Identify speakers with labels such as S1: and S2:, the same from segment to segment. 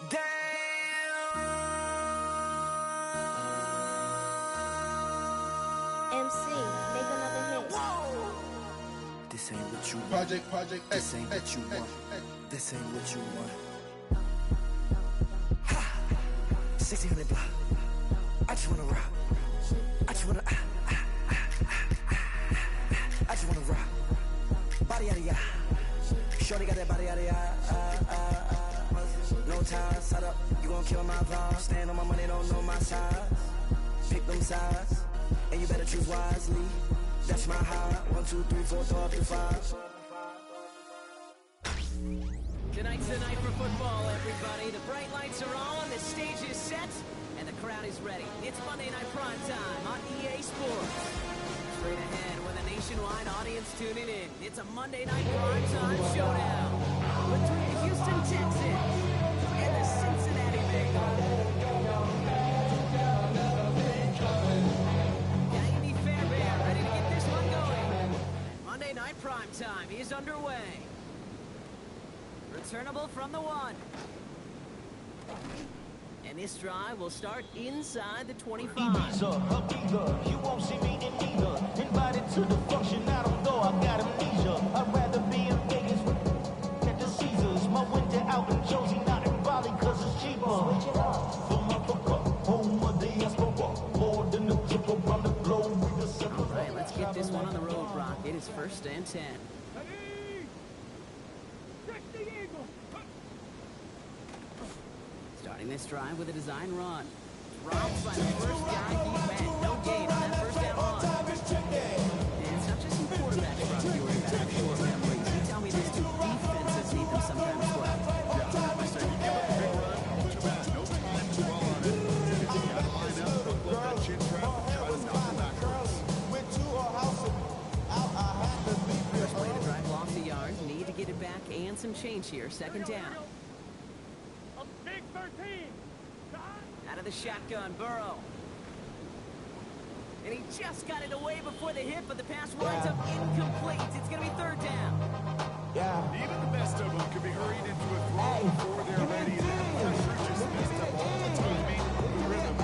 S1: Damn.
S2: MC, make another hit.
S1: Whoa. This ain't what you want.
S3: Project.
S1: This ain't what you want. This ain't what you want. Ha! 1600 block. I just wanna rock. I just wanna I just wanna rock. Body yada yada. Shorty got that body yada yada. No time, set up. You gon' kill my vibe. Stand on my money, don't know my size. Pick them sides, and you better choose wisely. That's my high. 1, 2, 3, 4, throw up to 5.
S4: Tonight's the night for football, everybody. The bright lights are on, the stage is set, and the crowd is ready. It's Monday Night Prime Time on EA Sports. Straight ahead with a nationwide audience tuning in. It's a Monday Night Prime Time showdown between the Houston Texans and the Cincinnati Bengals. Andy Fairbairn ready to get this one going. Monday Night Prime Time is underway. Returnable from the 1. And this drive will start inside the 25.
S5: You won't see me in neither. Invited to the function, I don't know, I got amnesia. I'd rather be in Vegas at the Caesars. My winter out in Josie, not in Bali, cause it's cheaper. Switch it up. From Africa, home of the diaspora. More than a trip around the globe with the sun.
S4: All right, let's get this one on the road, Brock. It is 1st and 10. Starting this drive with a design run. Dropped by the first guy he met. No gain on that first down run. And it's not just some quarterbacks, Brock, you worry about short memories. You tell me these two defenses need them sometimes well.
S6: Yeah, I say you give up a big run, too bad. No time to dwell on it. You gotta line up, look that chin trap, try to knock them backwards.
S4: First play to drive off the yard. Need to get it back and some change here. 2nd down.
S7: Big 13.
S4: Out of the shotgun, Burrow. And he just got it away before the hit, but the pass winds up incomplete. It's going to be 3rd down.
S6: Even the best of them could be hurried into a throw before they're ready. And that pressure just messed up all the timing, the rhythm.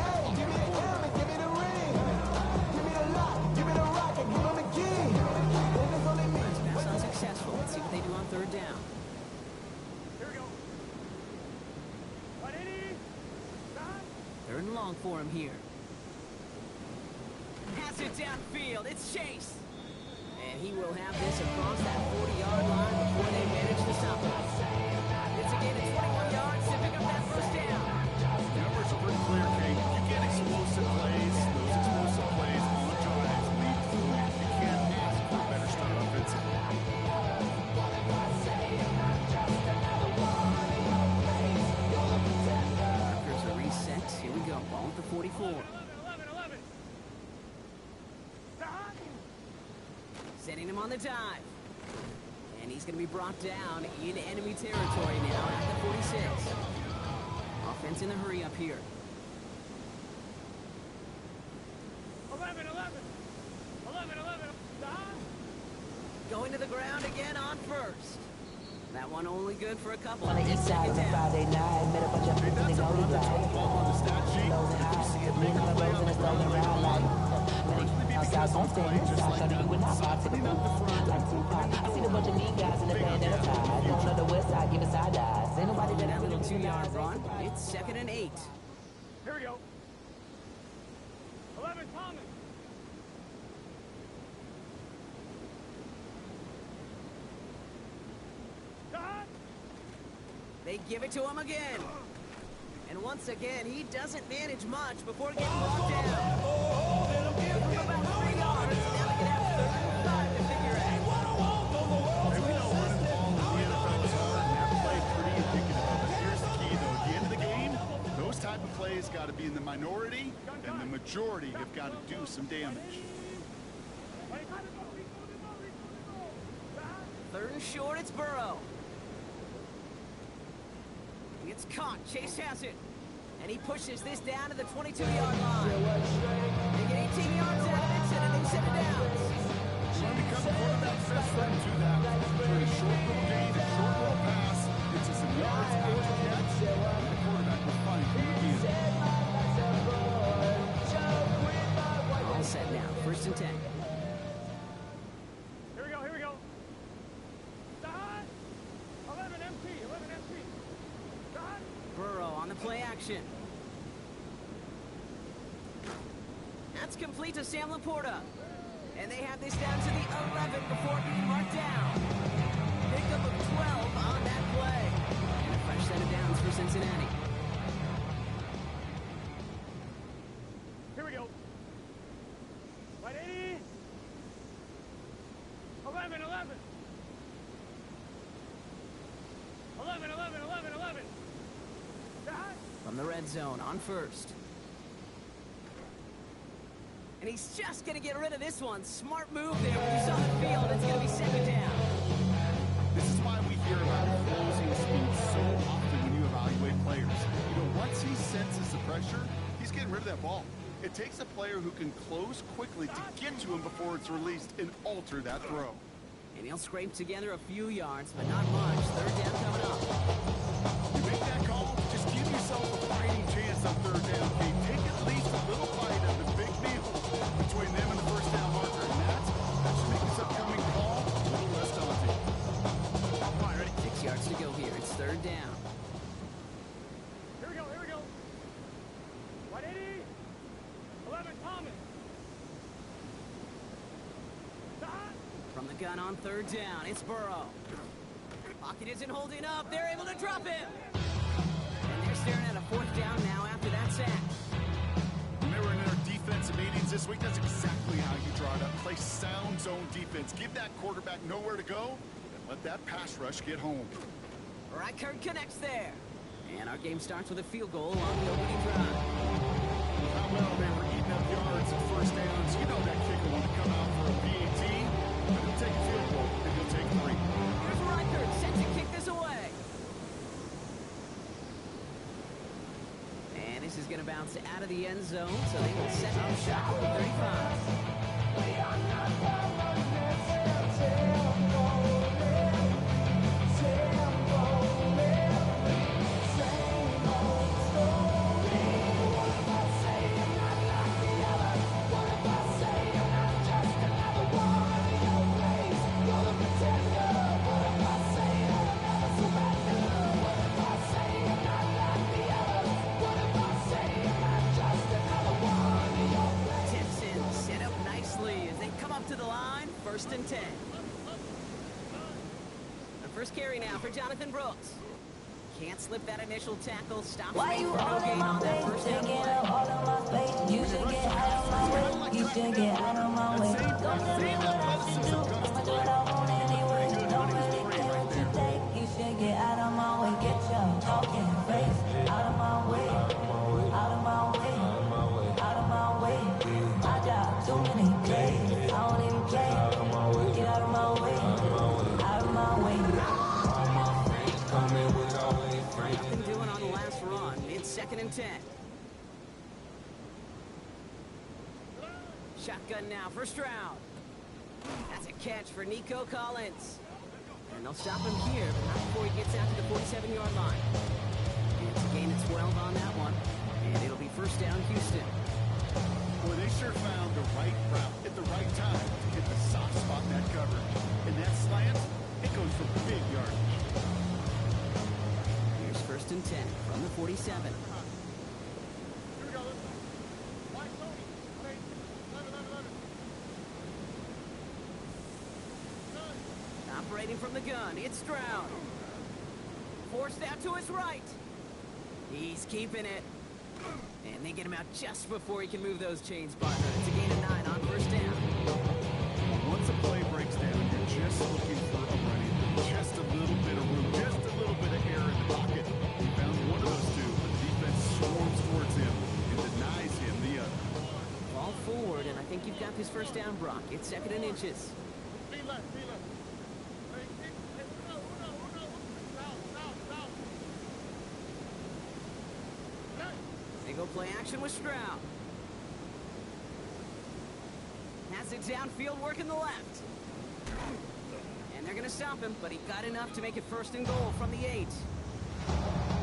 S4: Pass unsuccessful. Let's see what they do on 3rd down.
S7: Here we go.
S4: 3rd and long for him here. Has it downfield. It's Chase. And he will have this across that 40-yard line before they manage to stop him. It's a gain of 21 yards to pick up that 1st down.
S6: Numbers are pretty clear, Kate. You get explosive plays. Those explosive plays on drives lead to wins. You can't ask for a better start offensively.
S4: Markers are reset. Here we go. Ball at the 44.
S7: 11.
S4: Setting him on the dive. And he's going to be brought down in enemy territory now at the 46. Offense in a hurry up here.
S7: 11.
S4: Going to the ground again on 1st. That one only good for a couple.
S8: On the east side of a Friday night, met a bunch of
S6: That's
S8: niggas
S6: a
S8: on the
S6: run that's
S8: ride.
S6: on the ball on the stat sheet.
S8: Those
S6: You
S8: high,
S6: see it
S8: me
S6: make
S8: and
S6: a
S8: my
S6: play
S8: bros
S6: on
S8: in
S6: the
S8: the stone
S6: run.
S8: around like. Outside on stage,
S6: Just
S8: I
S6: like
S8: showed you
S6: that.
S8: when I pop to the
S6: Softening up the
S8: booth.
S6: front.
S8: Like Tupac, I seen a bunch of mean guys in the band at a time. Going on the west side, giving side eyes. Ain't nobody
S4: That
S8: that
S4: little
S8: really
S4: 2-yard
S8: realize
S4: run. It's 2nd and 8.
S7: Here we go. 11 Thomas.
S4: They give it to him again. And once again, he doesn't manage much before getting brought down. Give him about 3 yards. Now they can have 3rd and 5 to figure out.
S6: And we know running the ball in the NFL is hard, and that play is pretty indicative of it. Here's the key, though. At the end of the game, those type of plays got to be in the minority, and the majority have got to do some damage.
S4: 3rd and short, it's Burrow. It's caught. Chase has it. And he pushes this down to the 22-yard line. They get 18 yards out of it, and a new set of downs.
S6: When it becomes quarterback system to that, turn a short little gain, a short little pass into some yards after the catch, and the quarterback will find you again.
S4: All set now, 1st and 10.
S7: Here we go, here we go. Start. 11 MT, 11 MT. Start.
S4: Burrow on the play action. That's complete to Sam Laporta. And they have this down to the 11 before being marked down. Pickup of 12 on that play. And a fresh set of downs for Cincinnati.
S7: Here we go. Right 80. 11, 11. 11, 11, 11, 11. Start.
S4: From the red zone on 1st. And he's just going to get rid of this one. Smart move there when you saw the field. It's going to be 2nd down.
S6: This is why we hear about closing speed so often when you evaluate players. You know, once he senses the pressure, he's getting rid of that ball. It takes a player who can close quickly to get to him before it's released and alter that throw.
S4: And he'll scrape together a few yards, but not much. 3rd down coming up.
S6: You make that call, just give yourself a fighting chance on 3rd down. Okay, take at least a little bite of the big meal between them and the 1st down marker, and that should make this upcoming call a little less daunting.
S4: All right, ready? 6 yards to go here. It's 3rd down.
S7: Here we go, here we go. Right 80. 11 Thomas. Start.
S4: From the gun on 3rd down, it's Burrow. Pocket isn't holding up. They're able to drop him. And they're staring at a 4th down now after that sack.
S6: Remember in our defensive meetings this week, that's exactly how you draw it up. Play sound zone defense. Give that quarterback nowhere to go, and let that pass rush get home.
S4: Reichert connects there. And our game starts with a field goal on the opening drive.
S6: How well they were eating up yards and 1st downs. You know that kicker want to come out for a PAT, but he'll take a field goal, and he'll take 3.
S4: Here's Reichert set to kick this away. And this is going to bounce out of the end zone, so they will set up shop at the 35. Texans set up nicely as they come up to the line, 1st and 10. The first carry now for Jonathan Brooks. Can't slip that initial tackle. Stops
S8: Why
S4: me
S8: you
S4: for no
S8: all in
S4: gain
S8: my
S4: on that
S8: face?
S4: 1st down
S8: Taking
S4: play.
S8: up all of my space. You should get out of my way. You should get out of my way. Don't tell me what I should do. I'ma do what I want anyway. Don't really care what you think. You should get out of my way. Get your talking face out of my way. Out of my way. Out of my way. I got too many plays. I don't even play. Get out of my way. Out of my way.
S4: Nothing doing on the last run. It's 2nd and 10. Shotgun now, 1st round. That's a catch for Nico Collins. And they'll stop him here, but not before he gets out to the 47-yard line. And it's a gain of 12 on that one. And it'll be 1st down, Houston.
S6: Boy, they sure found the right route at the right time to hit the soft spot in that coverage. And that slant, it goes for big yardage.
S4: Here's 1st and 10 from the 47.
S7: Here we go. White Tony. 11, 11, 11.
S4: Operating from the gun, it's Stroud. Forced out to his right. He's keeping it. And they get him out just before he can move those chains, partner. It's a gain of 9 on 1st down.
S6: Once a play breaks down, you're just looking for a running, just a little bit of room, just a little bit of air in the pocket. He found one of those two, but the defense swarms towards him and denies him the other.
S4: Ball forward, and I think you've got this 1st down, Brock. It's 2nd and inches.
S7: Be left, be left. Hey, uno. South. Left.
S4: Play action with Stroud. Has it downfield, working the left. And they're going to stop him, but he got enough to make it 1st and goal from the 8.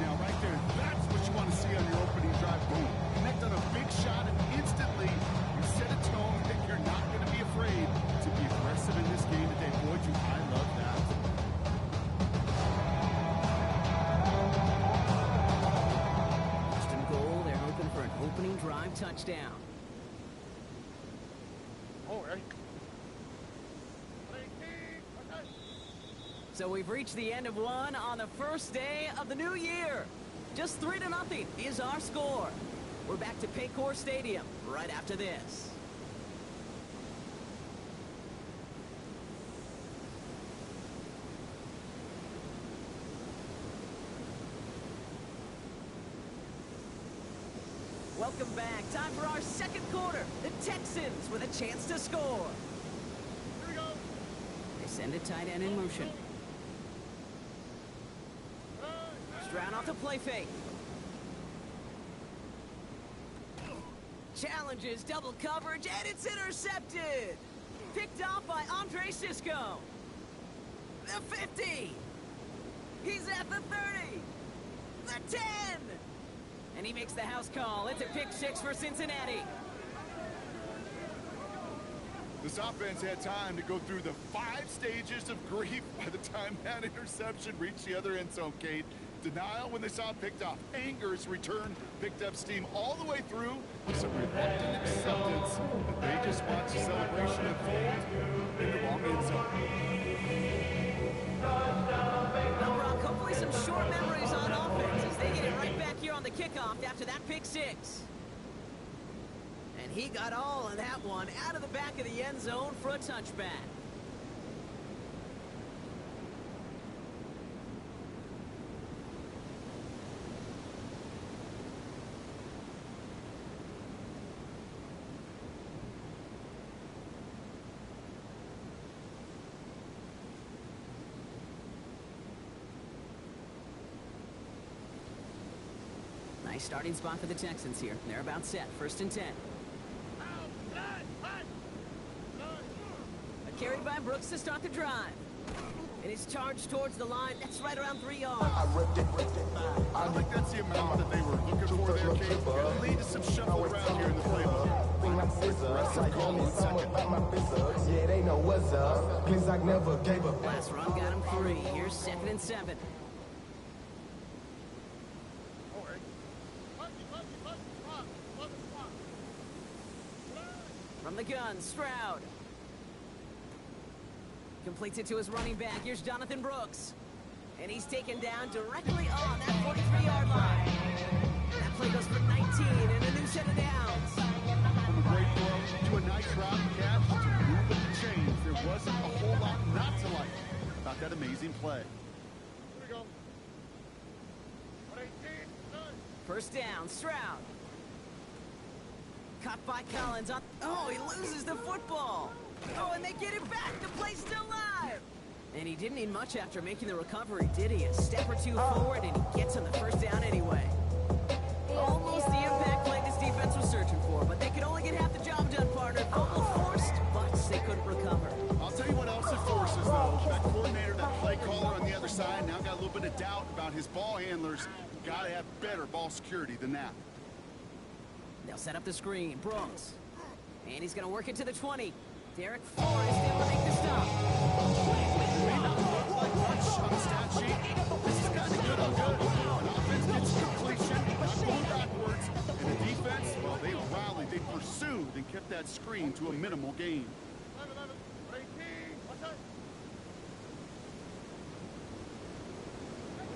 S6: Now, right there, that's what you want to see on your opening drive. Boom. Connect on a big shot, and instantly you set a tone that you're not going to be afraid to be aggressive in this game today. Boy, do I love that.
S4: First and goal, they're hoping for an opening drive touchdown. So we've reached the end of one on the first day of the new year. Just 3-0 is our score. We're back to Paycor Stadium right after this. Welcome back. Time for our 2nd quarter. The Texans with a chance to score.
S7: Here we go.
S4: They send a tight end in motion. Stroud off the play fake. Challenges double coverage, and it's intercepted. Picked off by Andre Sisco. The 50. He's at the 30. The 10. And he makes the house call. It's a pick 6 for Cincinnati.
S6: This offense had time to go through the 5 stages of grief by the time that interception reached the other end zone, Kate. Denial when they saw it picked off. Anger's return picked up steam all the way through. Some reluctant acceptance that they just watched the celebration unfold in the wrong end zone.
S4: Well, Brock, hopefully some short memories on offense as they get it right back here on the kickoff after that pick 6. And he got all of that one out of the back of the end zone for a touchback. Nice starting spot for the Texans here. They're about set. 1st and 10. A carry by Brooks to start the drive. And he's charged towards the line. That's right around 3 yards.
S6: I think that's the amount that they were looking for there, Kate. It'll lead to some shuffle around here in the playbook. Aggressive call on 2nd.
S2: Yeah, they know what's up. Please, I never gave up.
S4: Last run got him 3. Here's 2nd and 7. From the gun, Stroud. Completes it to his running back. Here's Jonathan Brooks. And he's taken down directly on that 43-yard line. That play goes for 19 and a new set of downs.
S6: From a great throw to a nice route catch to move the chains. There wasn't a whole lot not to like about that amazing play.
S7: Here we go. 118.
S4: 1st down, Stroud. Caught by Collins on... Oh, he loses the football. Oh, and they get it back. The play's still live. And he didn't need much after making the recovery, did he? A step or two forward, and he gets on the 1st down anyway. Almost the impact play this defense was searching for, but they could only get half the job done, partner. Fumble forced, but they couldn't recover.
S6: I'll tell you what else it forces, though. That coordinator, that play caller on the other side, now got a little bit of doubt about his ball handlers. Got to have better ball security than that.
S4: They'll set up the screen. Brooks. And he's going to work it to the 20. Derek Forrest able to make the stop.
S6: May not look like much on the stat sheet. This is kind of good on good. An offense gets completion, not going backwards. And the defense, well, they rallied, they pursued, and kept that screen to a minimal gain.
S7: 18. What's that?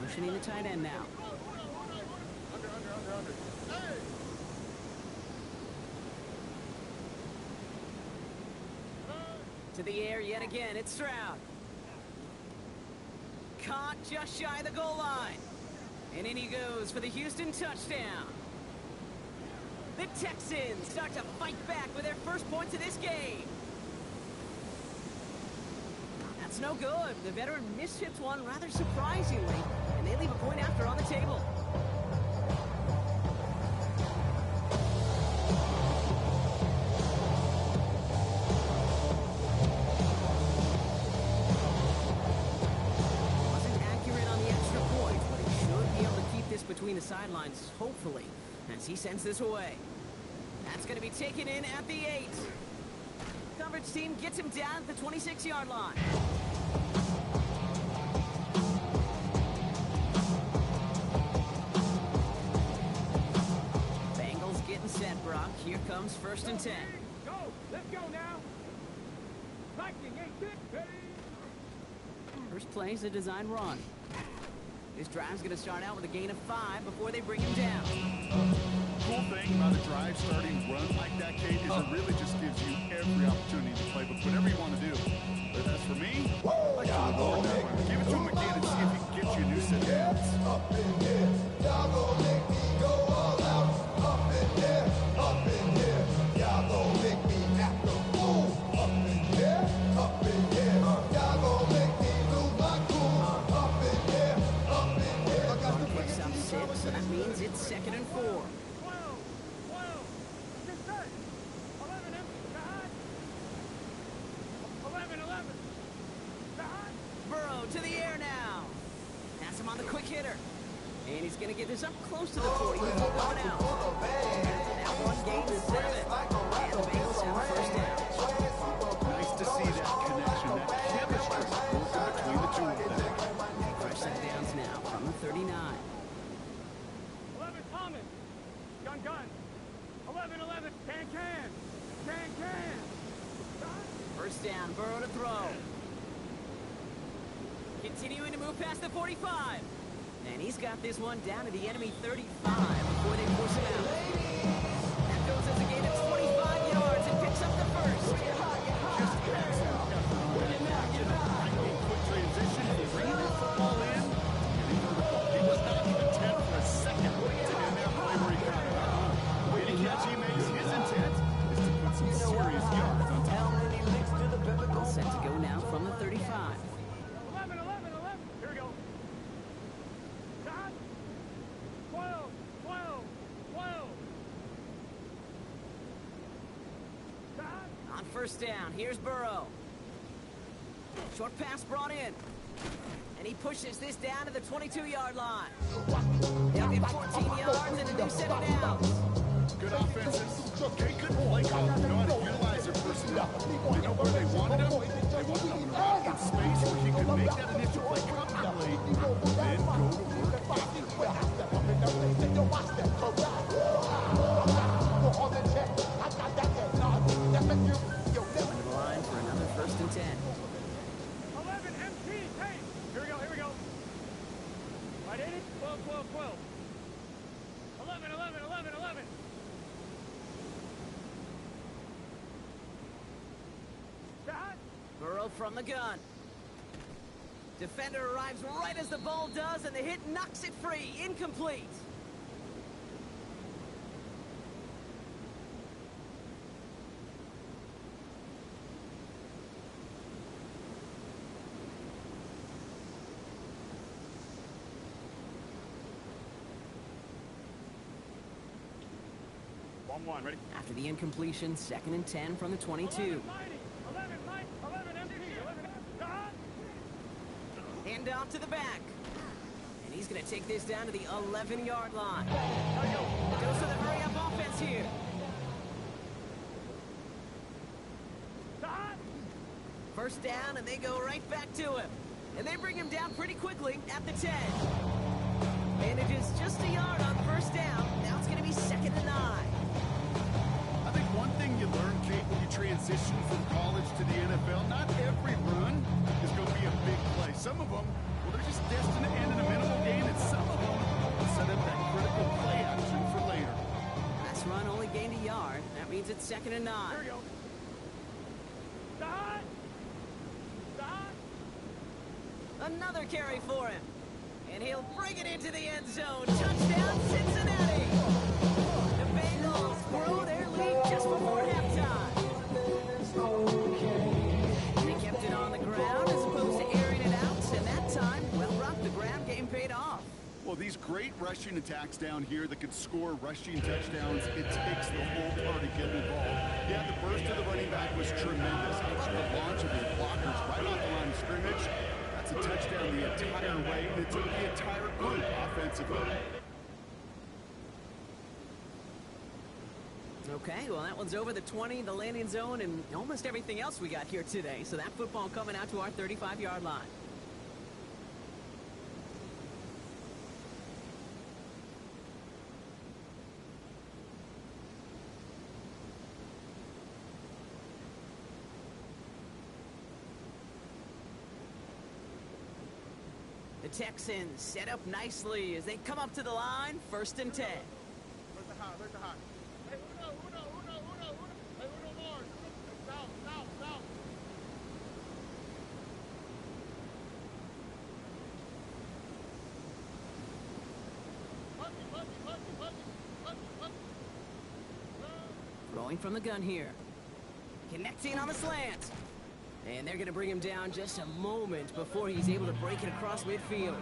S4: Motioning the tight end now.
S7: Under. Hey!
S4: To the air yet again. It's Stroud. Caught just shy of the goal line. And in he goes for the Houston touchdown. The Texans start to fight back with their 1st points of this game. That's no good. The veteran mishits one rather surprisingly, and they leave a point after on the table. between the sidelines, hopefully, as he sends this away. That's going to be taken in at the 8. Coverage team gets him down at the 26-yard line. Bengals getting set, Brock. Here comes 1st and 10.
S7: Go! Let's go now! Lightning ain't good, ready?
S4: First play is a design run. This drive's going to start out with a gain of 5 before they bring him down.
S6: Cool thing about a drive starting run like that, Kate, is it really just gives you every opportunity to play with whatever you want to do. But as for me, I like to reward that one. Give it to him again and see if he can get you a new set of hands.
S2: Up in here, y'all gon' make me go all out. Up in here, y'all gon' make me act a fool. Up in here, y'all gon' make me lose my cool. Up in here, I got to bring it
S4: Picks
S2: to
S4: up
S2: you,
S4: 6, so that means it's 2nd and 4.
S7: 12, get set. 11 empty, God. 11, God.
S4: Burrow to the air now. Pass him on the quick hitter. And he's going to get this up close to the 40 before going out. Now 1 gain to 7. And the Bengals have a 1st down.
S6: Nice to see that connection, that chemistry between the two of them.
S4: Fresh set downs now from the 39.
S7: 11, Thomas. Gun. 11, can.
S4: 1st down, Burrow to throw. Continuing to move past the 45. And he's got this one down to the enemy 35 before they force him out. That goes as a gain of 25 yards and picks up the 1st.
S6: Quick transition, bringing the football in. He was not content for a second to end that play where he got it. The way to catch he makes, his intent is to put some serious yards on top.
S4: All set to go now from the 35.
S7: 11. Here we go. God. 12. God.
S4: On 1st down, here's Burrow. Short pass brought in. And he pushes this down to the 22-yard line. They'll get 14 yards and a new set of downs.
S6: Good offenses. They couldn't play call. They know how to utilize their personnel. They know where they wanted him. They wanted him in route in space where he could make that initial play comfortably, then go to work after.
S4: Into the line for another 1st and 10.
S7: 11 MT. Hey. Here we go. Right in it. 12. 11. God.
S4: Burrow from the gun. Defender arrives right as the ball does, and the hit knocks it free. Incomplete.
S6: One, ready?
S4: After the incompletion, 2nd and 10 from the 22.
S7: 11 MT. God.
S4: Hand off to the back. And he's going to take this down to the 11-yard line. Goes to the hurry-up offense here.
S7: God.
S4: 1st down, and they go right back to him. And they bring him down pretty quickly at the 10. And it is just a yard on 1st down. Now it's going to be 2nd and 9.
S6: I think one thing you learn, Kate, when you transition from college to the NFL, not every run is going to be a big play. Some of them, well, they're just destined to end in a minimal gain, and some of them will set up that critical play action for later.
S4: Last run only gained a yard. That means it's 2nd and 9.
S7: Here we go. God.
S4: Another carry for him. And he'll bring it into the end zone. Touchdown, Cincinnati! The Bengals grow their lead just before halftime. They kept it on the ground as opposed to airing it out. And that time, well, Rock, the ground game paid off.
S6: Well, these great rushing attacks down here that could score rushing touchdowns, it takes the whole party getting involved. Yeah, the burst of the running back was tremendous. The launch of his blockers right off the line of scrimmage. That's a touchdown the entire way, and it took the entire group offensively.
S4: Okay, well, that one's over the 20, the landing zone, and almost everything else we got here today. So that football coming out to our 35-yard line. The Texans set up nicely as they come up to the line, 1st and 10.
S6: Where's the high? Where's the high? Hey, Uno. Hey, Uno Mars. South.
S4: Throwing from the gun here. Connecting on the slant. And they're going to bring him down just a moment before he's able to break it across midfield.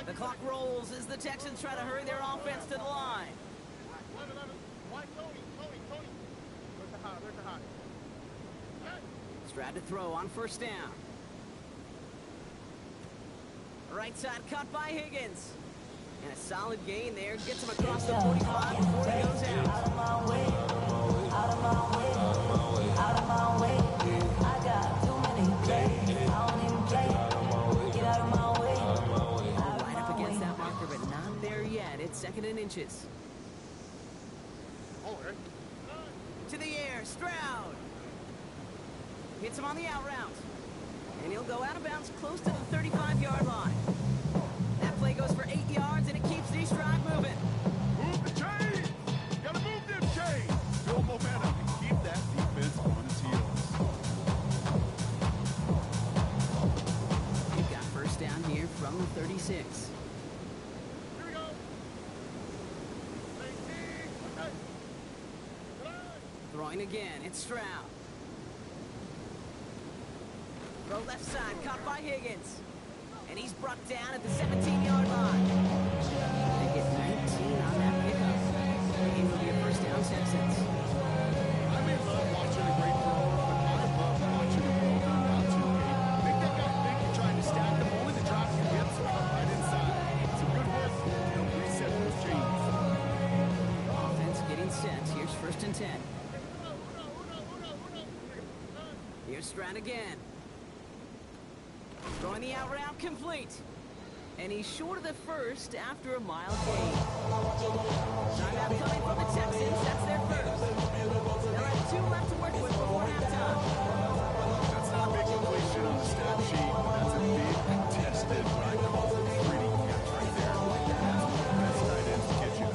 S4: The clock rolls as the Texans try to hurry their offense to the line.
S6: Why Tony? Where's the high?
S4: Stroud to throw on 1st down. Right side cut by Higgins. And a solid gain there. Gets him across the 45 before he goes out.
S8: Out of my way. I got too many plays. I don't even play. Get out of my way.
S4: Right up against that marker, but not there yet. It's 2nd and inches. To the air, Stroud. Hits him on the out route. And he'll go out of bounds close to the 35-yard line. That play goes for 8 yards, and it keeps these drive moving.
S6: Move the chains! Gotta move them chains! Build momentum and keep that defense on its heels.
S4: We've got 1st down here from the 36.
S6: Here we go.
S4: Throwing again, it's Stroud. Throw left side, caught by Higgins. And he's brought down at the 17-yard line. They get 19 on that pickup. It will be a 1st down, Texans.
S6: I may love watching a great thrower, but I love watching a well-done route to game. Make that guy think you're trying to stack them, only to drop your hips right inside. Some good work to help reset those chains.
S4: Offense getting set. Here's 1st and 10. Here's Stroud again. Throwing the out route complete. And he's short of the 1st after a mile gain. Timeout coming from the Texans. That's their 1st. They'll have 2 left to work with before halftime.
S6: That's not a big completion on the stat sheet. That's a big contested, what I call pretty catch right there. That's one of the best tight ends to get you.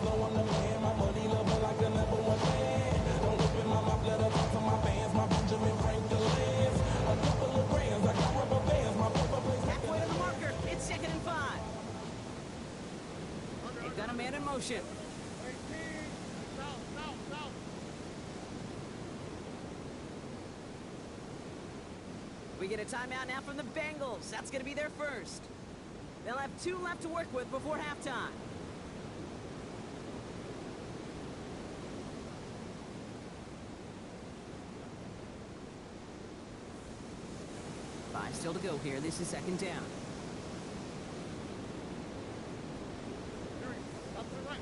S4: Halfway to the marker. It's 2nd and 5. They've got a man in motion. We get a timeout now from the Bengals. That's going to be their 1st. They'll have 2 left to work with before halftime. Five still to go here. This is 2nd down.
S6: Up to the right.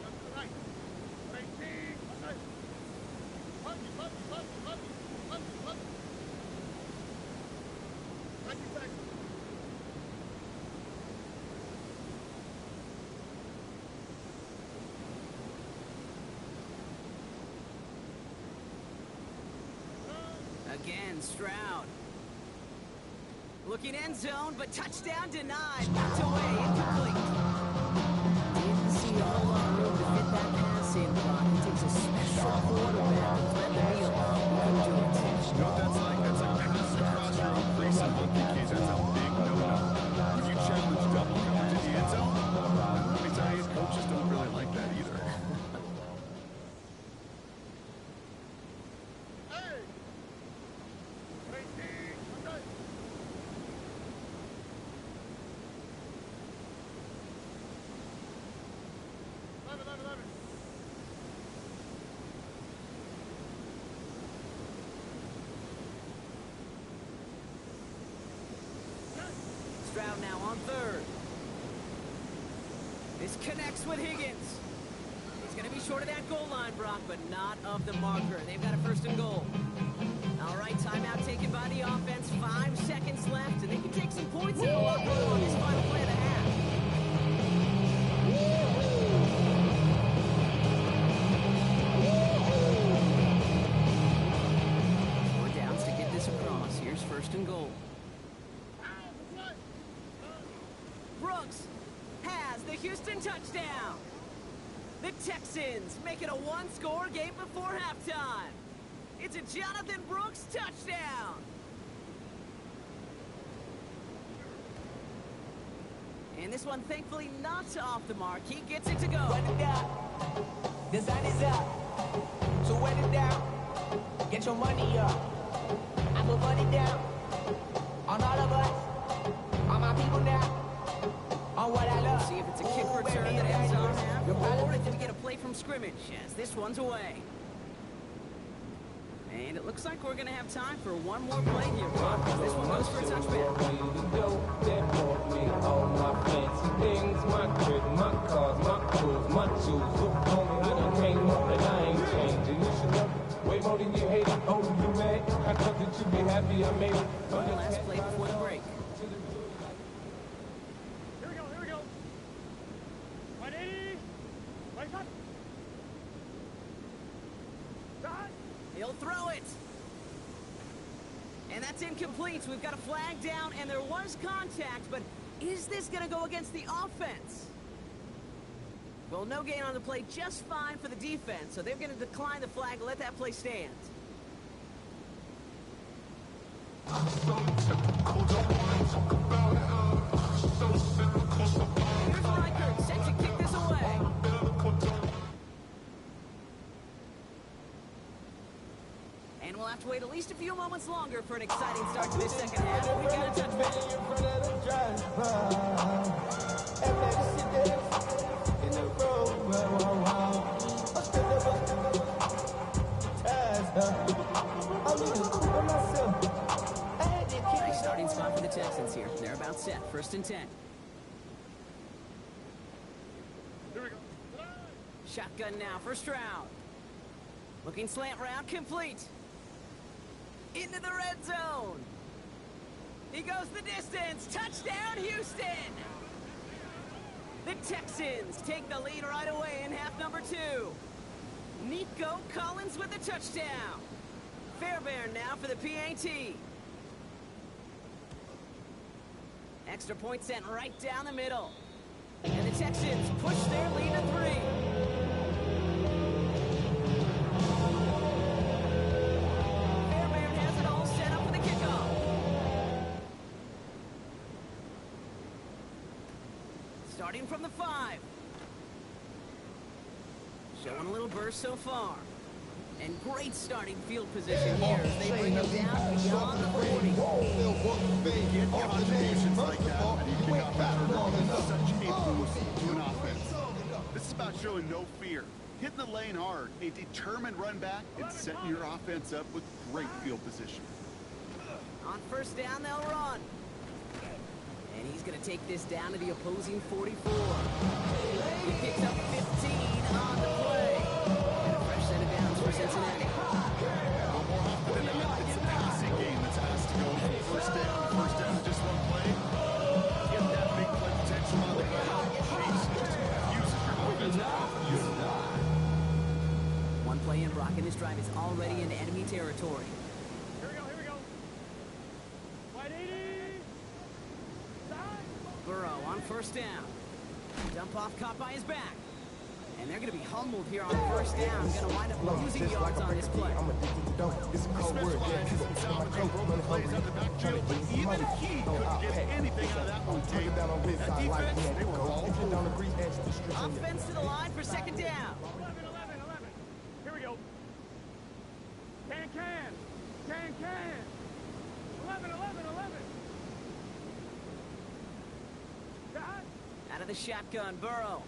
S4: Again, Stroud. Looking end zone, but touchdown denied. Knocked away, incomplete. Didn't see a whole lot of room to fit that pass in, but it takes a special quarterback to thread the needle. He couldn't do it.
S6: You know what that's like? That's like passing across your own crease in monkey cage. That's a big no-no. Would you challenge double coverage in the end zone? Let me tell you, coaches don't really like that either.
S4: Stroud now on 3rd. This connects with Higgins. He's Going to be short of that goal line, Brock, but not of the marker. They've got a first and goal. All right, timeout taken by the offense. 5 seconds left, and they can take some points in the locker room on this final play of the half. Four downs to get this across. Here's first and goal. Brooks has the Houston touchdown. The Texans make it a one-score game before halftime. It's a Jonathan Brooks touchdown. And this one, thankfully, not off the mark. He gets it to go.
S3: Run it down. The sun is up. So run it down. Get your money up. I put money down. On all of us. On my people now. On what I love.
S4: See if it's a kick return that ends on half, or if we get a play from scrimmage, as this one's away. And it looks like we're going to have time for one more play here, Brock. This one goes for a touchback.
S9: All my fancy things, my crib, my cars, my clothes, my shoes. Look, homie, I done came up and I ain't changing. You should know way more than you hate it. Oh, you mad? I thought that you'd be happy I made it.
S4: One last play before the break.
S7: Here we go. 180. Right up. Shot.
S4: He'll throw it. And that's incomplete. So we've got a flag down, and there was contact, but is this going to go against the offense? Well, no gain on the play, just fine for the defense, so they're going to decline the flag and let that play stand. Here's Reichert, set to kick this away. And we'll have to wait at least a few moments longer for an exciting start to this second half. We got a touchback. Nice starting spot for the Texans here. They're about set. 1st and 10.
S7: Here we go.
S4: Shotgun now, first round. Looking slant route, complete. Into the red zone. He goes the distance. Touchdown, Houston. The Texans take the lead right away in half number 2. Nico Collins with the touchdown. Fairbairn now for the PAT. Extra point sent right down the middle. And the Texans push their lead to 3. Starting from the 5. Showing a little burst so far. And great starting field position here as they bring them down beyond the 40.
S6: Get contributions like that, and you cannot matter such a boost to an offense. This is about showing no fear, hitting the lane hard, a determined run back, and setting your offense up with great field position.
S4: On first down, they'll run. And he's going to take this down to the opposing 44. He picks up 15 on the play. And a fresh set of downs for Cincinnati.
S6: Well, more often than not, it's a passing game that's asked to go from first down to just one play. Get that big play potential on the ground. Chase just uses your offense.
S4: One play in, Brock, and this drive is already into enemy territory.
S7: Here we go. 180.
S4: Burrow on first down. Dump off caught by his back. And they're going to be humbled here on first down. Going to wind up losing yards on this play.
S6: Plays out the backfield, but even he couldn't get anything out of that one, Dave. That defense, they were all over.
S4: Offense to the line for second down.
S7: 11. Here we go. Can. 11.
S4: Out of the shotgun, Burrow.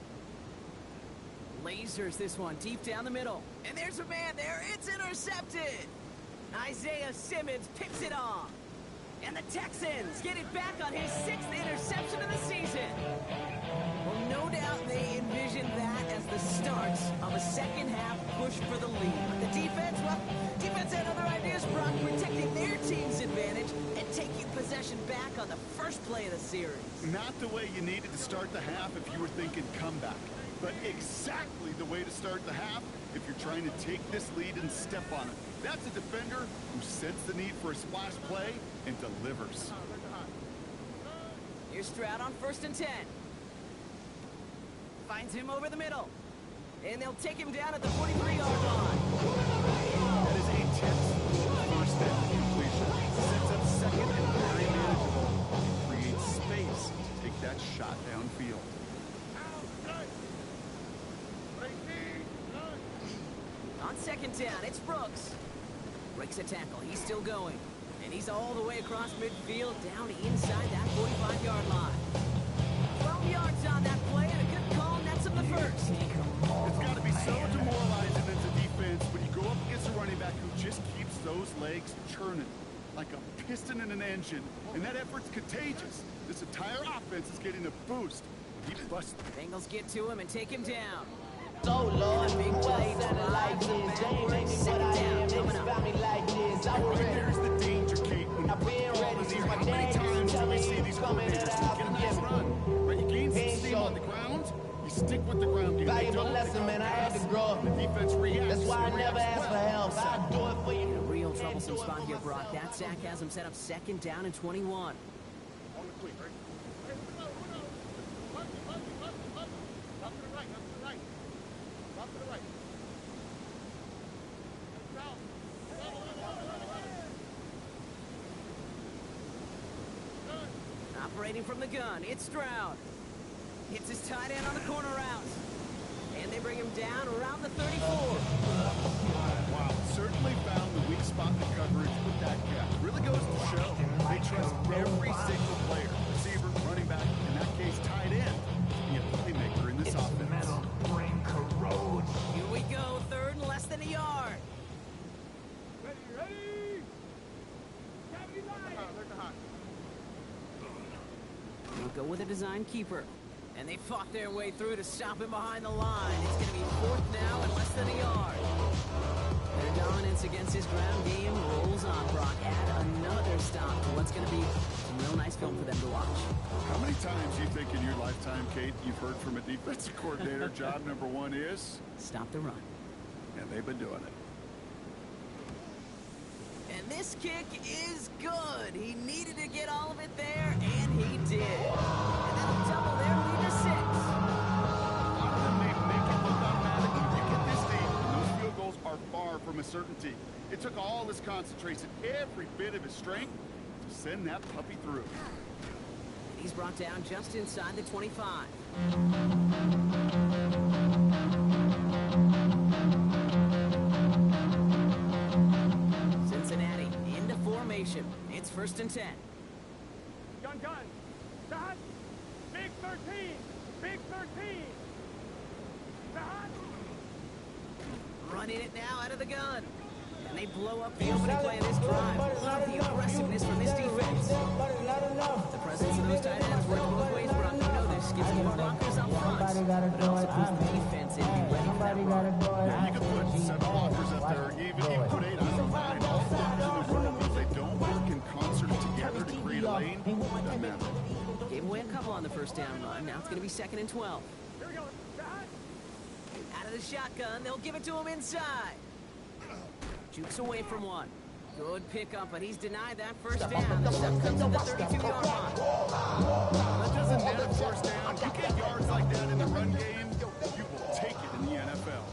S4: Lasers this one deep down the middle. And there's a man there. It's intercepted. Isaiah Simmons picks it off. And the Texans get it back on his 6th interception of the season. Well, no doubt they envisioned that as the start of a comeback on the first play of the series.
S6: Not the way you needed to start the half if you were thinking comeback, but exactly the way to start the half if you're trying to take this lead and step on it. That's a defender who sensed the need for a splash play and delivers.
S4: Here's Stroud on 1st and 10. Finds him over the middle. And they'll take him down at the 43-yard line.
S6: That is a tense first down completion. Sets up second and very manageable. It creates space to take that shot downfield.
S4: On 2nd down, it's Brooks. Breaks a tackle. He's still going. And he's all the way across midfield, down inside that 45-yard line. 12 yards on that play, and a good call nets him the first.
S6: It's got to be so demoralizing as a defense when you go up against a running back who just keeps those legs churning like a piston in an engine, and that effort's contagious. This entire offense is getting a boost. He busts.
S4: Bengals get to him and take him down.
S5: So Lord,
S4: Big
S5: who
S4: play
S5: else sounded like this? They ain't make me what I am. They just found me like this. I was
S6: Right
S5: ready.
S6: there's the danger, Kate. When
S5: I've been ready since my
S6: how many
S5: dad
S6: times
S5: used to tell
S6: do we
S5: me
S6: see these
S5: coming to the
S6: coordinators
S5: house
S6: get a
S5: and
S6: nice
S5: get me.
S6: run? Right, you gain some
S5: Ain't
S6: steam
S5: so
S6: on the ground, you stick with the ground game. They
S5: Valuable
S6: don't,
S5: lesson,
S6: they
S5: man. I had to grow up.
S6: The defense reacts.
S5: That's why I
S6: It
S5: never
S6: reacts
S5: ask for
S6: well.
S5: help. I'll do it for you.
S4: A real troublesome spot here, Brock. That sack has him set up 2nd down and 21. Operating from the gun, it's Stroud. Hits his tight end on the corner route. And they bring him down around the 34.
S6: Wow, certainly found the weak spot in the coverage with that gap. Really goes to show they trust every single player. Receiver, running back, in that case, tight end. Be a playmaker in this offense.
S4: Here we go, 3rd and less than a yard.
S7: Ready? Cavity line.
S4: They'll go with a design keeper. And they fought their way through to stop him behind the line. It's going to be 4th now and less than a yard. Their dominance against his ground game rolls on, Brock. Add another stop to what's going to be some real nice film for them to watch.
S6: How many times do you think in your lifetime, Kate, you've heard from a defensive coordinator, job number 1 is?
S4: Stop the run.
S6: And they've been doing it.
S4: And this kick is good. He needed to get all of it there, and he did. And that'll double their lead to 6.
S6: A lot of them may make it look automatic. You get this deep, and those field goals are far from a certainty. It took all his concentration, every bit of his strength, to send that puppy through.
S4: And he's brought down just inside the 25. Cincinnati into formation. It's 1st and 10.
S7: Gun. Shot. Big 13. Big 13. Shot.
S4: Running it now out of the gun. And they blow up the opening play of this drive. Love the aggressiveness from this defense. The presence of those tight ends works both ways, Brock. You know this. Gives you more blockers up front. But also puts the defense in. Be ready for that run.
S6: Yeah, you can put 7 blockers up there. Even if you put 8, I don't mind. All blockers in the world, if they don't work in concert together to create a lane, doesn't matter.
S4: Gave away a couple on the first down run. Now it's going to be 2nd and 12.
S7: Here we go. Shot.
S4: Out of the shotgun, they'll give it to him inside. Jukes away from one. Good pickup, but he's denied that first down. The stuff comes at the 32-yard line.
S6: That doesn't net a first down. You get yards like that in the run game, you will take it in the NFL.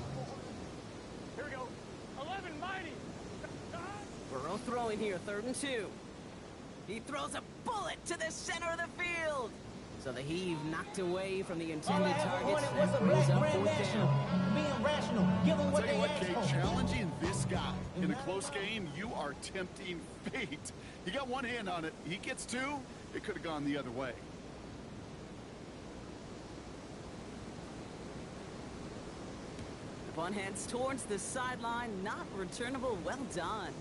S7: Here we go. 11 mighty. Shot.
S4: Burrow throwing here, 3rd and 2. He throws a bullet to the center of the field. So the heave knocked away from the intended targets. That brings up 4th down.
S5: Being rational. Give them
S6: I'll
S5: what
S6: tell you
S5: they
S6: what,
S5: ask
S6: Kate,
S5: for.
S6: challenging this guy in a close game, you are tempting fate. He got one hand on it. He gets 2. It could have gone the other way.
S4: The punt heads towards the sideline. Not returnable. Well done.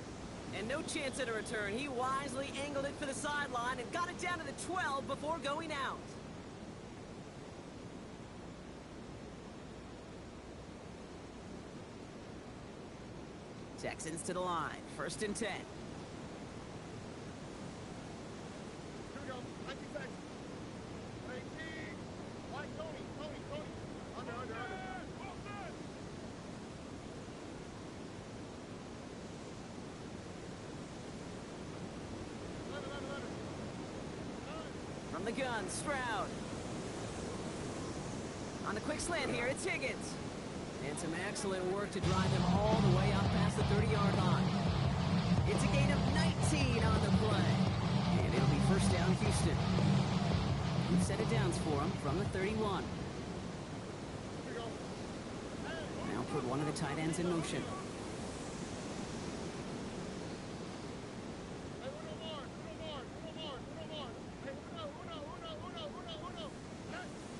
S4: And no chance at a return. He wisely angled it for the sideline and got it down to the 12 before going out. Texans to the line. 1st and 10.
S7: Here we go.
S4: From the gun, Stroud. On the quick slant here, it's Higgins. And some excellent work to drive him all the way up past the 30-yard line. It's a gain of 19 on the play. And it'll be first down, Houston. Good set of downs for him from the 31. Now put one of the tight ends in motion.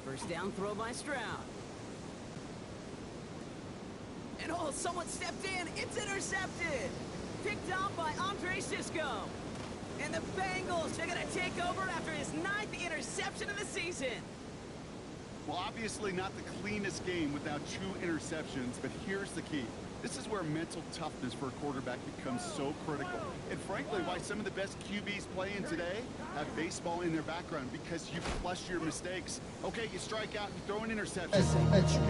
S4: First down throw by Stroud. And oh, someone stepped in. It's intercepted. Picked off by Andre Sisco. And the Bengals are going to take over after his 9th interception of the season.
S6: Well, obviously not the cleanest game without 2 interceptions, but here's the key. This is where mental toughness for a quarterback becomes so critical. And frankly, why some of the best QBs playing today have baseball in their background, because you flush your mistakes. Okay, you strike out, you throw an interception. You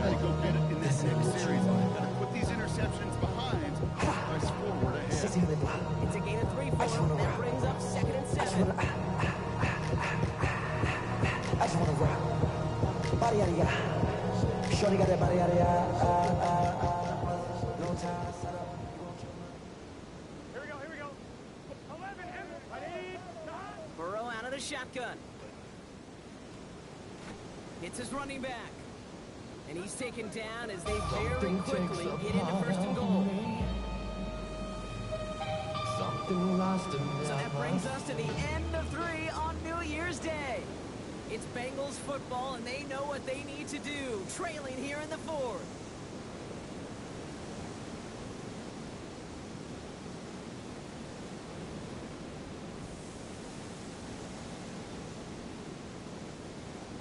S6: gotta go get it in this next series. You gotta put these interceptions behind, press forward ahead.
S4: It's a gain of 3 for him. That brings up 2nd and 7.
S1: I just want to rock. Body out of ya. Shorty got that body out of ya. No time, set up.
S7: Here we go. 11, ready, start.
S4: Burrow out of the shotgun. It's his running back. And he's taken down as they very quickly get into 1st and goal. So that brings us to the end of 3 on New Year's Day. It's Bengals football, and they know what they need to do, trailing here in the 4th.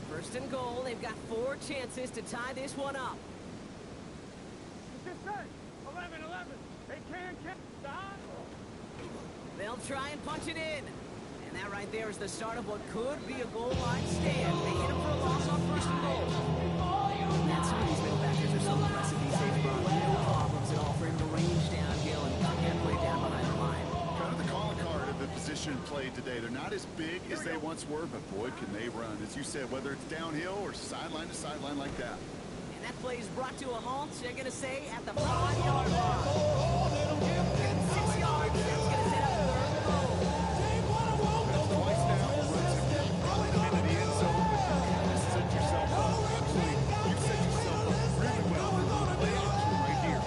S4: First and goal, they've got 4 chances to tie this one up.
S7: It's just set. 11. They can't stop.
S4: They'll try and punch it in. And that right there is the start of what could be a goal line stand. They hit him for a loss on 1st and goal. And some of these middle backers are so impressive these days, Bron. No problems at all for him to range downhill and get way down behind the line.
S6: Kind of the calling card of the position played today. They're not as big as they once were, but boy, can they run. As you said, whether it's downhill or sideline to sideline like that.
S4: And that play is brought to a halt, they're going to say, at the 5-yard line. 6 yards, that's going to set up 3rd and goal.
S6: That's twice now. Runs again, probably not into the end zone, but you just set yourself up. Actually, you set yourself up really well for the play action right here.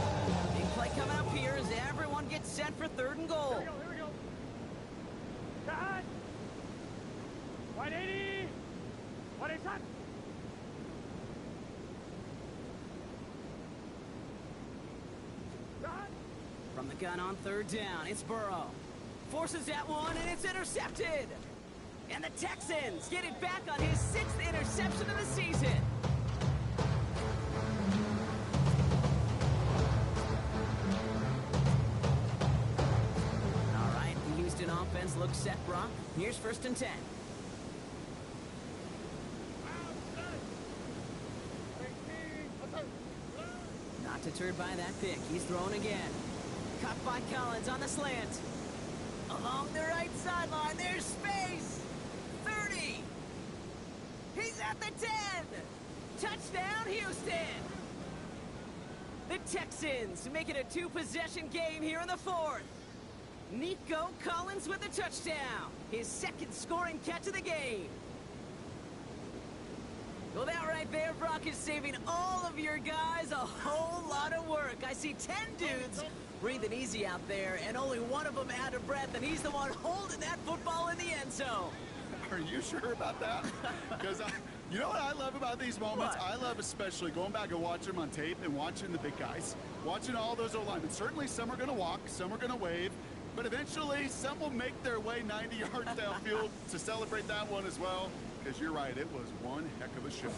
S4: Big play coming up here as everyone gets set for 3rd and goal.
S7: Here we go. Cut. 180. 180.
S4: From the gun on 3rd down, it's Burrow. Forces that one, and it's intercepted. And the Texans get it back on his 6th interception of the season. All right, the Houston offense looks set, Brock. Here's 1st and 10. Not deterred by that pick. He's thrown again. Caught by Collins on the slant. Along the right sideline, there's space. 30. He's at the 10. Touchdown, Houston. The Texans make it a 2-possession game here in the 4th. Nico Collins with a touchdown. His 2nd scoring catch of the game. Well, that right there, Brock, is saving all of your guys a whole lot of work. I see 10 dudes breathing easy out there, and only one of them out of breath, and he's the one holding that football in the end zone.
S6: Are you sure about that? Because you know what I love about these moments?
S4: What?
S6: I love especially going back and watching them on tape and watching the big guys, watching all those O-linemen. Certainly some are going to walk, some are going to wave, but eventually some will make their way 90 yards downfield to celebrate that one as well. Because you're right, it was one heck of a show.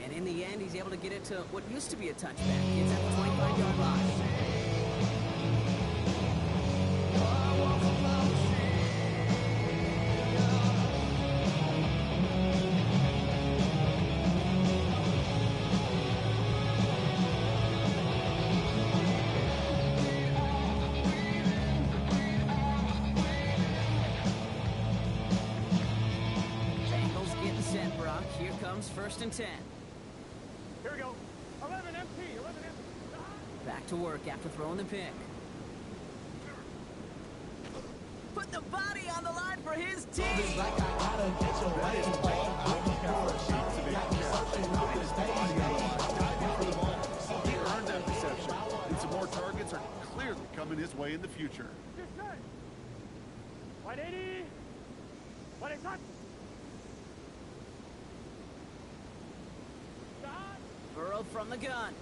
S4: And in the end, he's able to get it to what used to be a touchback. It's at the 25-yard line. Texans, 1st and 10.
S7: Here we go. 11 empty. 11 empty.
S4: Back to work after throwing the pick. Put the body on the line for his team.
S6: That is all out effort sheets of diving for the ball. He earned that reception. And some more targets are clearly coming his way in the future.
S7: Just good. 180. 180.
S4: Burrow from the gun.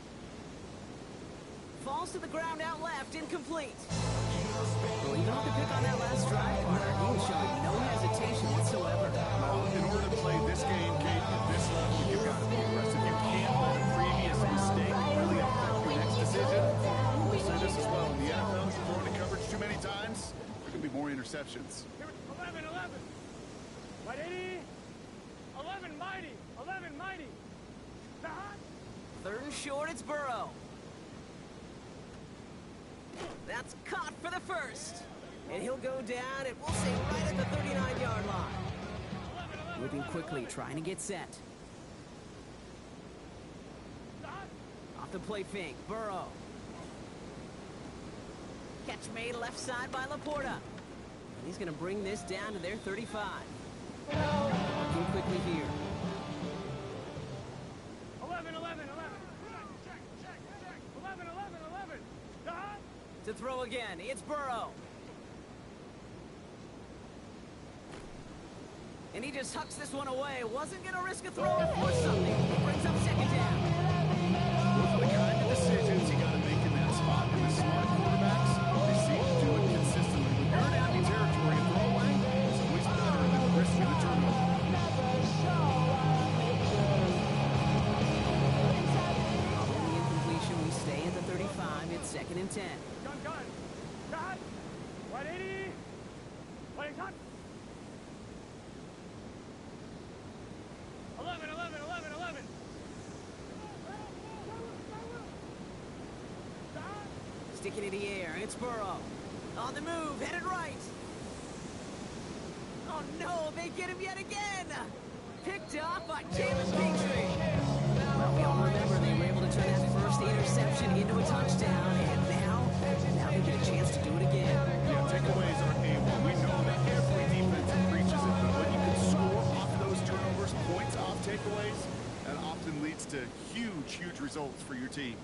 S4: Falls to the ground out left, incomplete. Well, even off the pick on that last drive, Carter, he was showing no hesitation whatsoever.
S6: Well, in order to play this game, Kate, at this level, you've got to be aggressive. You can't let a previous mistake really affect your next decision. We'll say this as well. In the NFL, if you're throwing to coverage too many times, there can be more interceptions.
S7: 11, 11. 180. 11 mighty. 11 mighty.
S4: 3rd and short, it's Burrow. That's caught for the first. And he'll go down, and we'll say right at the 39-yard line. Moving quickly, trying to get set. Off the play fake, Burrow. Catch made left side by Laporta. And he's going to bring this down to their 35. Working quickly here.
S7: 11, 11, 11. Check. 11, 11, 11.
S4: To throw again, it's Burrow. And he just hucks this one away. Wasn't going to risk a throw or force something. He brings up 2nd down.
S6: Those are the kind of decisions you got to make in that spot. And the smart quarterbacks, they seem to do it consistently. When you're in enemy territory and throw away, it's always better than risking the turnover.
S4: Following the incompletion, we stay at the 35. It's 2nd and 10.
S7: Gun. 180. 180. 11, 11, 11, 11.
S4: Sticking in the air, it's Burrow. On the move, headed right. Oh no, they get him yet again. Picked off by Jalen Petrie. Well, we all remember they were able to turn that first interception into a touchdown, and now they get a chance to do it again.
S6: Yeah, takeaways are A1. We know that every defense preaches it, but when you can score off those turnovers, points off takeaways, that often leads to huge results for your team.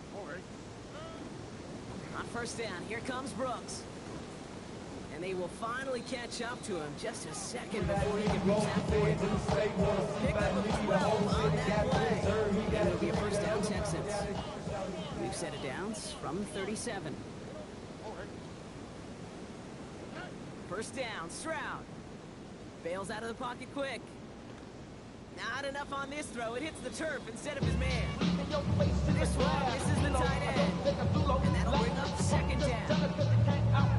S4: On 1st down, here comes Brooks. And they will finally catch up to him just a second before he can reach that point. Pick up a 12 on that play. And it'll be a 1st down, Texans. We've set it down from 37. 1st down, Stroud. Bails out of the pocket quick. Not enough on this throw. It hits the turf instead of his man. This one misses the tight end. And that'll bring up 2nd down.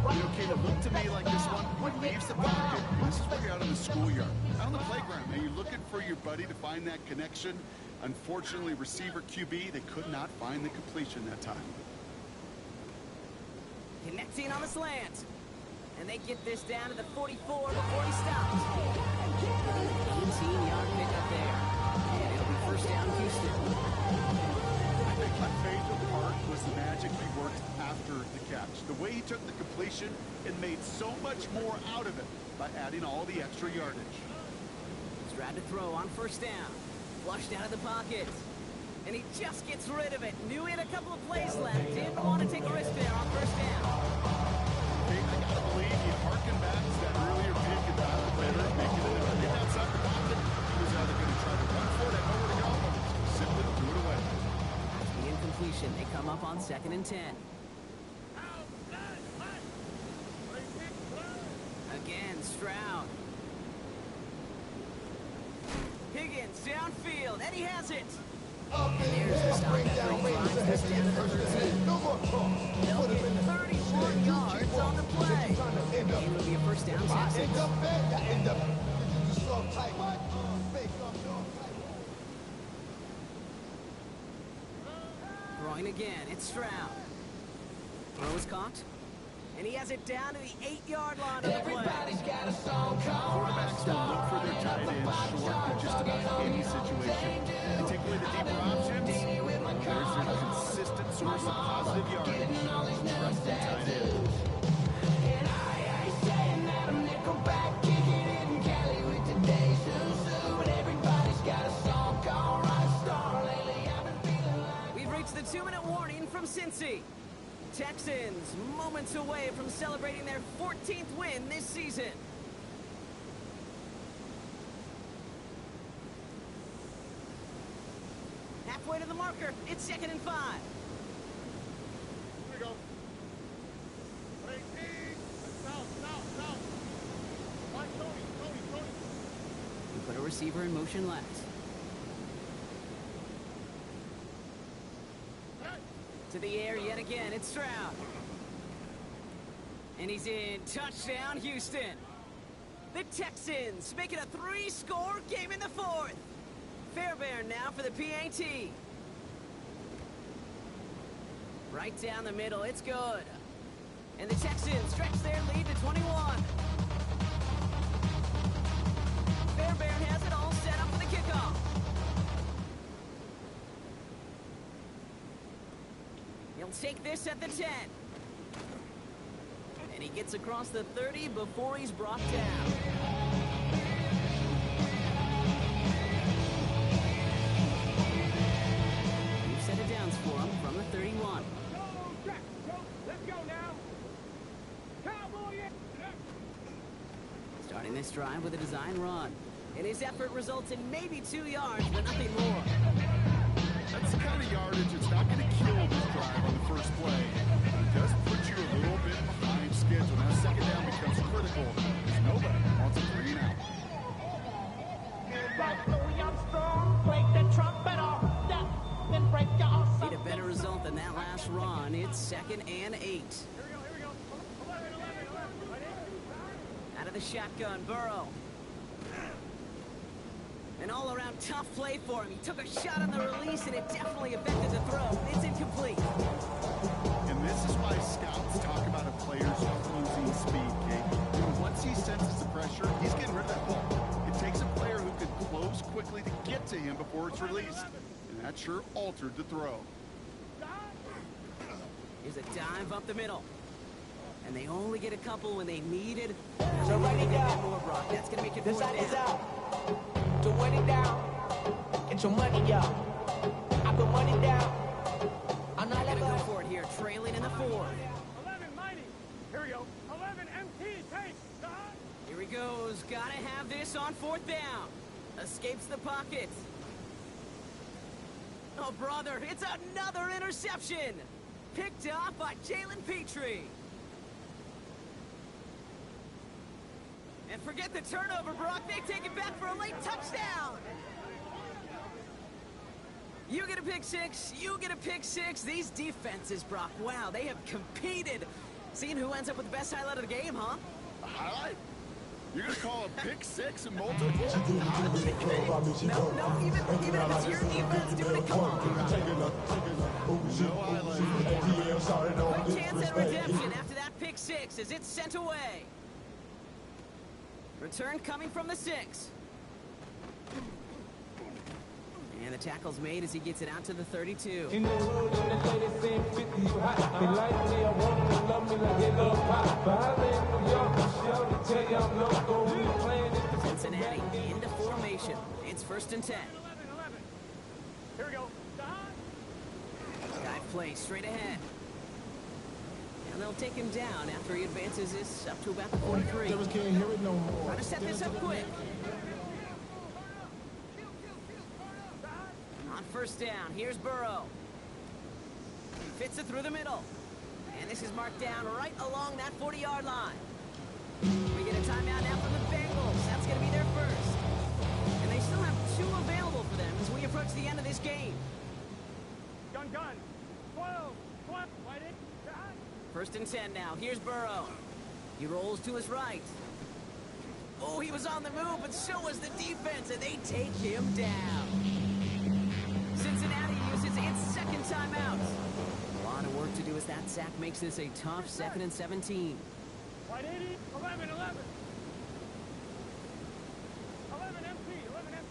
S6: You know, Kate, it looked to me like this one leaves the pocket. And this is where you're out in the schoolyard, out on the playground, and you're looking for your buddy to find that connection. Unfortunately, receiver QB, they could not find the completion that time.
S4: Connecting on the slant. And they get this down to the 44 before he stops. 18-yard pickup there. And it'll be 1st down, Houston.
S6: I think my favorite part was the magic he worked after the catch. The way he took the completion and made so much more out of it by adding all the extra yardage.
S4: Stroud to throw on 1st down. Flushed out of the pocket. And he just gets rid of it. Knew he had a couple of plays left. Didn't want to take a risk there on 1st down.
S6: Hey, I gotta believe he harkened back to that earlier pick and got the better at making it a get outside the pocket. He was either going to try to run for it and nowhere to go, or simply threw it away.
S4: The incompletion. They come up on 2nd and 10. Again, Stroud. Higgins downfield, and he has it. And there's the stop after he drives this down to the 13. They'll get 31 yards on the play. And it'll be a 1st down, Texans. Throwing again, it's Stroud. Throw is caught. And he has it down to the 8-yard line of the play.
S6: Quarterbacks will look for their tight end short in just about any situation. They take away the deeper options. There's their consistent source of positive yardage. Trust the tight end.
S4: We've reached the 2-minute warning from Cincy. Texans moments away from celebrating their 14th win this season. Halfway to the marker, it's 2nd and 5.
S6: Here we go.
S4: We put a receiver in motion left. To the air yet again, it's Stroud. And he's in. Touchdown, Houston. The Texans make it a 3-score game in the 4th. Fairbairn now for the PAT. Right down the middle, it's good. And the Texans stretch their lead to 21. Fairbairn has it all set up for the kickoff. He'll take this at the 10. And he gets across the 30 before he's brought down. We've set it down for him from the 31.
S7: Go, Jack, go. Let's go now. Cowboy, yeah.
S4: Starting this drive with a design run. And his effort results in maybe 2 yards, but nothing more.
S6: That's the kind of yardage that's not going to kill this drive on the first play. It does put you a little bit behind schedule. Now, 2nd down becomes critical because nobody wants a 3 and out.
S4: Need a better result than that last run. It's 2nd and 8.
S7: Here we go. 11.
S4: Out of the shotgun, Burrow. An all-around tough play for him. He took a shot on the release, and it definitely affected the throw. It's incomplete.
S6: And this is why scouts talk about a player's closing speed, Kate. Once he senses the pressure, he's getting rid of that ball. It takes a player who can close quickly to get to him before it's released. And that sure altered the throw.
S4: Here's a dive up the middle. And they only get a couple when they need it.
S3: So run it down.
S4: More, Brock. That's going to make it
S3: The
S4: more
S3: sun is
S4: down.
S3: out. To run it down. Get your money up. I put money down. I'm not
S4: They're going to go
S3: letting
S4: for it here, trailing in the 4.
S7: 11, mighty. Here we go. 11, MT, take.
S4: Here he goes. Got to have this on 4th down. Escapes the pocket. Oh, brother, it's another interception. Picked off by Jalen Petrie. And forget the turnover, Brock. They take it back for a late touchdown. You get a pick 6. You get a pick 6. These defenses, Brock, wow, they have competed. Seeing who ends up with the best highlight of the game, huh?
S6: A highlight? You're going to call a pick 6 and multiple?
S4: No, even if it's your defense doing it, come on.
S6: No highlight.
S4: Quick chance at redemption after that pick 6 as it's sent away. Return coming from the 6. And the tackle's made as he gets it out to the 32.
S9: In the hood, and the ladies saying 50, you hot. They like me, I want them to love me like they love pop. But I live in New York, Michelle, to tell you I'm loco. We playing this to
S4: Cincinnati into formation. It's 1st and 10.
S7: 11. Here we go.
S4: Guy plays straight ahead. And they'll take him down after he advances this up to about the 43.
S2: Can't hear it no more.
S4: Trying to set this up quick. On 1st down, here's Burrow. He fits it through the middle. And this is marked down right along that 40-yard line. We get a timeout now from the Bengals. That's going to be their first. And they still have 2 available for them as we approach the end of this game.
S7: Gun. 12. White it.
S4: 1st and 10 now. Here's Burrow. He rolls to his right. Oh, he was on the move, but so was the defense, and they take him down. Cincinnati uses its 2nd timeout. A lot of work to do as that That sack makes this a tough 2nd and 17.
S7: Wide 80, 11, 11. 11 MP, 11 MP.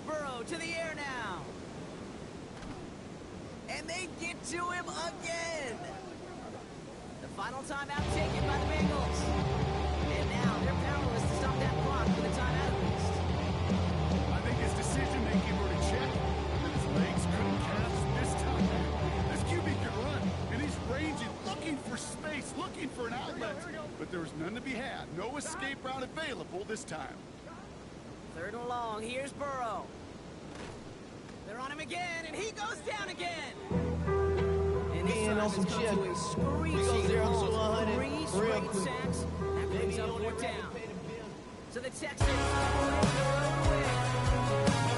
S4: Burrow to the air now. And they get to him again. The final timeout taken by the Bengals. And now they're powerless to stop that clock for the timeout at least.
S6: I think his decision-making were to check, and his legs couldn't catch this time. This QB can run, and he's ranging, looking for space, looking for an outlet. But there was none to be had. No escape route available this time.
S4: 3rd and long. Here's Burrow. They're on him again, and he goes down again. And this time has come to a screeching halt. 3 straight sacks. That brings up 4th down. So the Texans come away with a win.